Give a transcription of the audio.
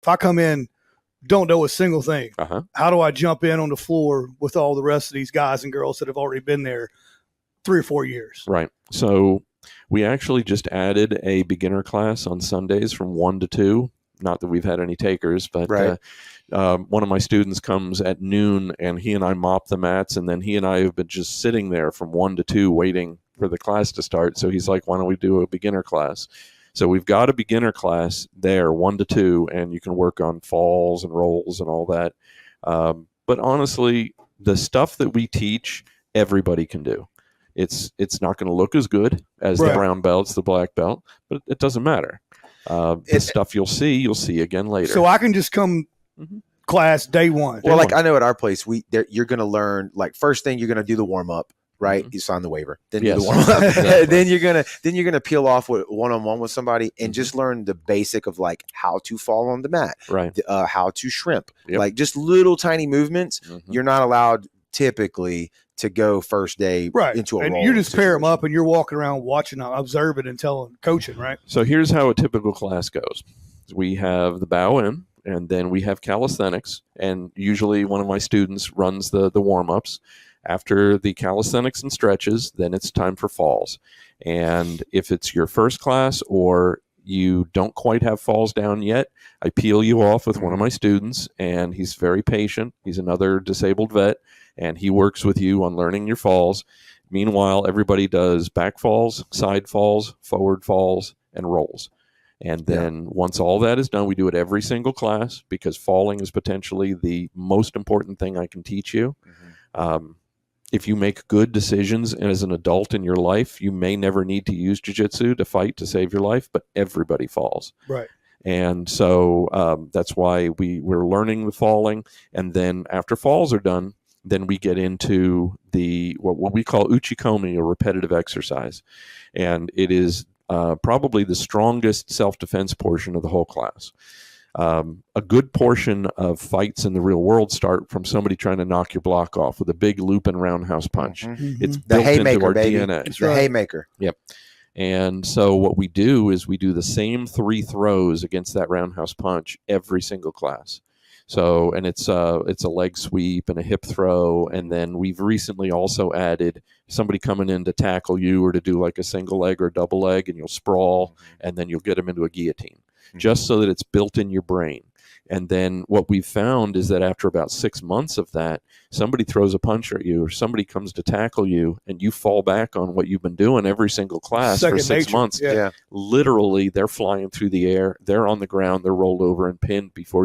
I come in, don't know a single thing, how do I jump in on the floor with all the rest of these guys and girls that have already been there 3 or 4 years? Right. So we actually just added a beginner class on Sundays from 1 to 2. Not that we've had any takers, but one of my students comes at noon, and he and I mop the mats, and then he and I have been just sitting there from 1 to 2 waiting for the class to start. So he's like, why don't we do a beginner class? So we've got a beginner class there, 1 to 2, and you can work on falls and rolls and all that. But honestly, the stuff that we teach, everybody can do. It's not going to look as good as the brown belts, the black belt, but it doesn't matter. The stuff you'll see again later. So I can just come class day one. Well, like I know at our place, you're going to learn, like, first thing you're going to do the warm up. Right, you sign the waiver, then do the warm up. Then you're gonna peel off with one-on-one with somebody and just learn the basic of like how to fall on the mat, right? How to shrimp, like just little tiny movements. You're not allowed typically to go first day into a and roll. You just pair them up and you're walking around watching, observing, and coaching, right? So here's how a typical class goes: we have the bow in, and then we have calisthenics, and usually one of my students runs the warm-ups. After the calisthenics and stretches, then it's time for falls. And if it's your first class or you don't quite have falls down yet, I peel you off with one of my students, and he's very patient. He's another disabled vet, and he works with you on learning your falls. Meanwhile, everybody does back falls, side falls, forward falls, and rolls. And then once all that is done, we do it every single class, because falling is potentially the most important thing I can teach you. If you make good decisions as an adult in your life, you may never need to use jiu-jitsu to fight to save your life, but everybody falls. Right. And so that's why we're learning the falling. And then after falls are done, then we get into what we call uchikomi, or repetitive exercise. And it is probably the strongest self-defense portion of the whole class. A good portion of fights in the real world start from somebody trying to knock your block off with a big loop and roundhouse punch. It's built into our DNA. It's the haymaker. Yep. And so what we do is we do the same 3 throws against that roundhouse punch every single class. So, and it's a leg sweep and a hip throw. And then we've recently also added somebody coming in to tackle you or to do like a single leg or a double leg, and you'll sprawl, and then you'll get them into a guillotine, just so that it's built in your brain. And then what we've found is that after about 6 months of that, somebody throws a punch at you or somebody comes to tackle you, and you fall back on what you've been doing every single class for 6 months. Yeah. Literally, they're flying through the air. They're on the ground. They're rolled over and pinned before